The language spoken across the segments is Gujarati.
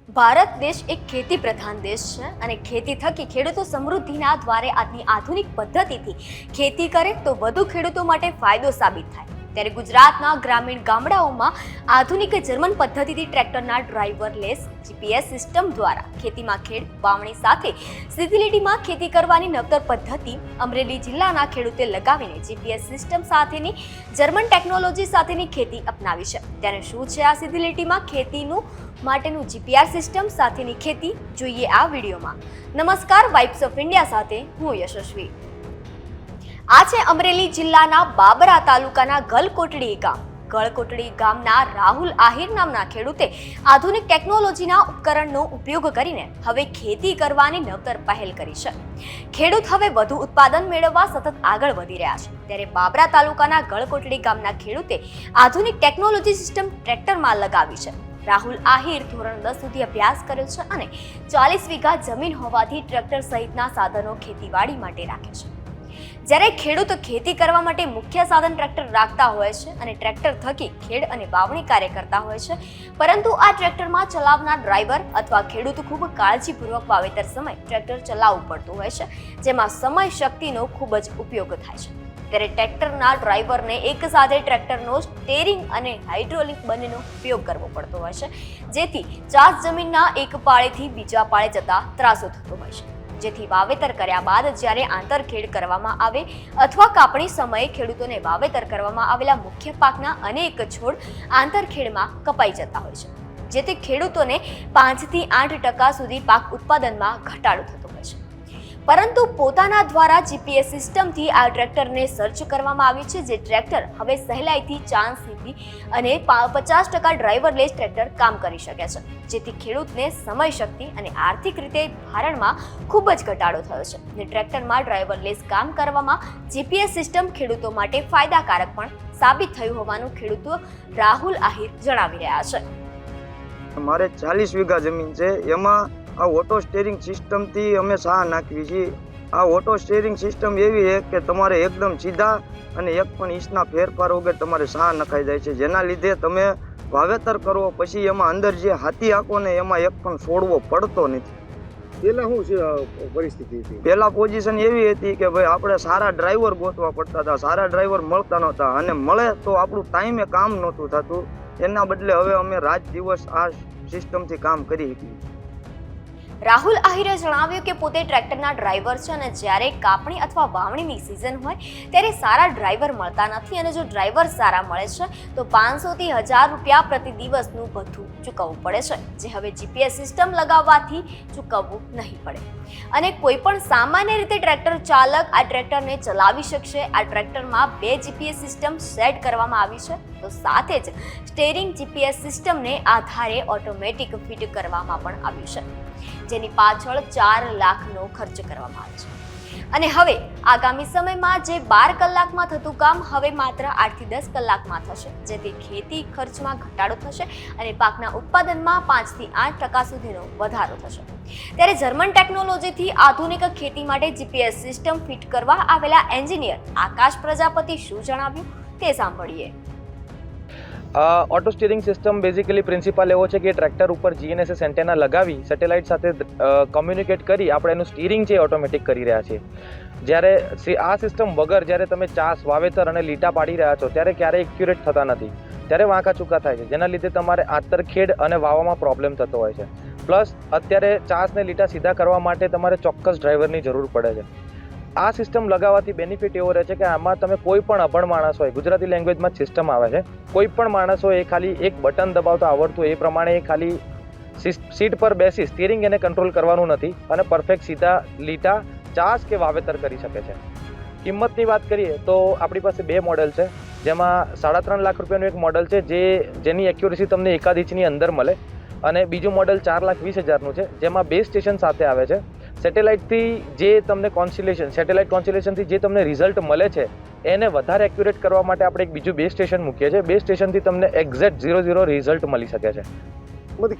ભારત દેશ એક ખેતી પ્રધાન દેશ છે અને ખેતી થકી ખેડૂતો સમૃદ્ધિના દ્વારે આજની આધુનિક પદ્ધતિથી ખેતી કરે તો વધુ ખેડૂતો માટે ફાયદો સાબિત થાય. ત્યારે ગુજરાતના ગ્રામીણ ગામડાઓમાં આધુનિક જર્મન પદ્ધતિથી ટ્રેક્ટરના ડ્રાઈવરલેસ જીપીએસ સિસ્ટમ દ્વારા ખેતીમાં ખેડ વાવણી સાથે સીધી લીટીમાં ખેતી કરવાની નવતર પદ્ધતિ અમરેલી જિલ્લાના ખેડૂતે લગાવીને જીપીએસ સિસ્ટમ સાથેની જર્મન ટેકનોલોજી સાથેની ખેતી અપનાવી છે. ત્યારે શું છે આ સીધી લીટીમાં ખેતીનું માટેનું જીપીઆર સિસ્ટમ સાથેની ખેતી, જોઈએ આ વિડીયોમાં. નમસ્કાર, વાઇબ્સ ઓફ ઇન્ડિયા સાથે હું યશસ્વી. આ છે અમરેલી જિલ્લાના બાબરા તાલુકાના ગલકોટડી ગામ. ગલકોટડી ગામના રાહુલ આહિર નામના ખેડૂતે આધુનિક ટેકનોલોજીના ઉપકરણનો ઉપયોગ કરીને હવે ખેતી કરવાની નવતર પહેલ કરી છે. ખેડૂત હવે વધુ ઉત્પાદન મેળવવા સતત આગળ વધી રહ્યા છે. ત્યારે બાબરા તાલુકાના ગલકોટડી ગામના ખેડૂતે આધુનિક ટેકનોલોજી સિસ્ટમ ટ્રેક્ટરમાં લગાવી છે. રાહુલ આહિર ધોરણ 10 સુધી અભ્યાસ કર્યો છે અને 40 વીઘા જમીન હોવાથી ટ્રેક્ટર સહિતના સાધનો ખેતીવાડી માટે રાખે છે. જ્યારે ખેડૂત ખેતી કરવા માટે મુખ્ય સાધન ટ્રેક્ટર રાખતા હોય છે અને ટ્રેક્ટર થકી ખેડ અને વાવણી કાર્ય કરતા હોય છે, પરંતુ આ ટ્રેક્ટરમાં ચલાવનાર ડ્રાઈવર અથવા ખેડૂત ખૂબ કાળજીપૂર્વક વાવેતર સમય ટ્રેક્ટર ચલાવવું પડતું હોય છે, જેમાં સમય શક્તિનો ખૂબ જ ઉપયોગ થાય છે. ત્યારે ટ્રેક્ટરના ડ્રાઈવરને એક સાથે ટ્રેક્ટરનો સ્ટેરિંગ અને હાઇડ્રોલિક બંનેનો ઉપયોગ કરવો પડતો હોય છે, જેથી ચાસ જમીનના એક પાળેથી બીજા પાળે જતા ત્રાસો થતો હોય છે. જેથી વાવેતર કર્યા બાદ જ્યારે આંતરખેડ કરવામાં આવે અથવા કાપણી સમયે ખેડૂતોને વાવેતર કરવામાં આવેલા મુખ્ય પાકના અનેક છોડ આંતરખેડમાં કપાઈ જતા હોય છે, જેથી ખેડૂતોને 5 થી 8% સુધી પાક ઉત્પાદનમાં ઘટાડો થતો હોય છે. પરંતુ પોતાના દ્વારા જીપીએસ સિસ્ટમથી આ ટ્રેક્ટરને સર્ચ કરવામાં આવ્યું છે, જે ટ્રેક્ટર હવે સહેલાઈથી ચાંસ સીધી અને 50% ડ્રાઈવરલેસ ટ્રેક્ટર કામ કરી શકે છે, જેથી ખેડૂતને સમય શક્તિ અને આર્થિક રીતે ભારણમાં ખૂબ જ ઘટાડો થયો છે. અને ટ્રેક્ટરમાં ડ્રાઈવરલેસ કામ કરવામાં જીપીએસ સિસ્ટમ ખેડૂતો માટે ફાયદાકારક પણ સાબિત થયું હોવાનું ખેડૂતો રાહુલ આહિર જણાવી રહ્યા છે. મારે 40 વીઘા જમીન છે, એમાં આ ઓટો સ્ટેરિંગ સિસ્ટમથી અમે સાહ નાખવી છીએ. આ ઓટો સ્ટેરિંગ સિસ્ટમ એવી છે કે તમારે એકદમ સીધા અને એક પણ ઇંચના ફેરફાર વગર તમારે સાહ નખાઈ જાય છે, જેના લીધે તમે વાવેતર કરો પછી એમાં અંદર જે હાથી આંકો ને એમાં એક પણ છોડવો પડતો નથી. પેલા શું છે પરિસ્થિતિ હતી? પહેલા પોઝિશન એવી હતી કે ભાઈ આપણે સારા ડ્રાઈવર ગોતવા પડતા હતા, સારા ડ્રાઈવર મળતા નહોતા અને મળે તો આપણું ટાઈમે કામ નહોતું થતું. એના બદલે હવે અમે રાત દિવસ આ સિસ્ટમથી કામ કરી શકીએ. રાહુલ આહિરે જણાવ્યું કે પોતે ટ્રેક્ટરના ડ્રાઈવર છે અને જ્યારે કાપણી અથવા વાવણીની સિઝન હોય ત્યારે સારા ડ્રાઈવર મળતા નથી, અને જો ડ્રાઈવર સારા મળે છે તો 500 થી 1000 રૂપિયા પ્રતિ દિવસનું ભથ્થું ચૂકવવું પડે છે, જે હવે જીપીએસ સિસ્ટમ લગાવવાથી ચૂકવવું નહીં પડે. અને કોઈ પણ સામાન્ય રીતે ટ્રેક્ટર ચાલક આ ટ્રેક્ટરને ચલાવી શકશે. આ ટ્રેક્ટરમાં 2 જીપીએસ સિસ્ટમ સેટ કરવામાં આવી છે, તો સાથે જ સ્ટેરિંગ જીપીએસ સિસ્ટમને આધારે ઓટોમેટિક ફિટ કરવામાં પણ આવ્યું છે, જેની પાછળ 4 લાખનો ખર્ચ કરવામાં આવે છે. અને હવે આગામી સમયમાં જે 12 કલાકમાં થતું કામ હવે માત્ર 8 થી 10 કલાકમાં થશે, જેથી ખેતી ખર્ચમાં ઘટાડો થશે અને પાકના ઉત્પાદનમાં 5 થી 8% સુધીનો વધારો થશે. ત્યારે જર્મન ટેકનોલોજીથી આધુનિક ખેતી માટે જીપીએસ સિસ્ટમ ફિટ કરવા આવેલા એન્જિનિયર આકાશ પ્રજાપતિ શું જણાવ્યું તે સાંભળીએ. Auto steering system basically principal એવો છે કે ટ્રેક્ટર ઉપર જીએનએસએસ એન્ટેના લગાવી સેટેલાઇટ સાથે કોમ્યુનિકેટ કરી આપણે એનું સ્ટીરિંગ છે ઓટોમેટિક કરી રહ્યા છીએ. જ્યારે આ સિસ્ટમ વગર જ્યારે તમે ચાસ, વાવેતર અને લીટા પાડી રહ્યા છો ત્યારે ક્યારેય એક્યુરેટ થતા નથી, ત્યારે વાંકા ચૂકા થાય છે, જેના લીધે તમારે આંતરખેડ અને વાવવામાં પ્રોબ્લેમ થતો હોય છે. પ્લસ અત્યારે ચાસને લીટા સીધા કરવા માટે તમારે ચોક્કસ ડ્રાઈવરની જરૂર પડે છે. આ સિસ્ટમ લગાવવાથી બેનિફિટ એવો રહે છે કે આમાં તમે કોઈ પણ અભણ માણસ હોય, ગુજરાતી લેંગ્વેજમાં જ સિસ્ટમ આવે છે, કોઈ પણ માણસ હોય એ ખાલી એક બટન દબાવતા આવડતું એ પ્રમાણે એ ખાલી સીટ પર બેસી સ્ટીરિંગ એને કંટ્રોલ કરવાનું નથી અને પરફેક્ટ સીધા લીટા, ચાસ કે વાવેતર કરી શકે છે. કિંમતની વાત કરીએ તો આપણી પાસે 2 મોડેલ છે, જેમાં 3.5 લાખ રૂપિયાનું એક મોડેલ છે જેની એક્યુરેસી તમને 1 ઇંચની અંદર મળે, અને બીજું મોડેલ 4,20,000નું છે, જેમાં 2 સ્ટેશન સાથે આવે છે. સેટેલાઇટથી જે તમને સેટેલાઇટ કોન્સ્ટેલેશનથી જે તમને રિઝલ્ટ મળે છે એને વધારે એક્યુરેટ કરવા માટે આપણે એક બીજું 2 સ્ટેશન મૂકીએ છીએ. 2 સ્ટેશનથી તમને એક્ઝેક્ટ 0 રિઝલ્ટ મળી શકે છે.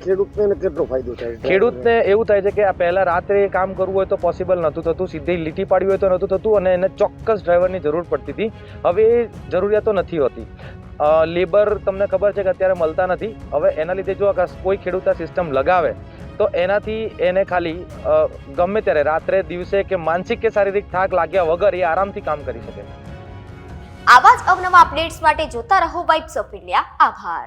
ખેડૂતને કેટલો ફાયદો થાય? ખેડૂતને એવું થાય છે કે આ પહેલા રાત્રે કામ કરવું હોય તો પોસિબલ નહોતું થતું, સીધી લીટી પાડવી હોય તો નહોતું થતું, અને એને ચોક્કસ ડ્રાઈવરની જરૂર પડતી હતી. હવે એ જરૂરિયાતો નથી હોતી. લેબર તમને ખબર છે કે અત્યારે મળતા નથી. હવે એના લીધે જો કોઈ ખેડૂત આ સિસ્ટમ લગાવે તો એનાથી એને ખાલી ગમે ત્યારે રાત્રે દિવસે કે માનસિક કે શારીરિક થાક લાગ્યા વગર એ આરામથી કામ કરી શકે. આવા જ અવનવા અપડેટ્સ માટે જોતા રહો વાઇબ્સ ઓફ ઇન્ડિયા. આભાર.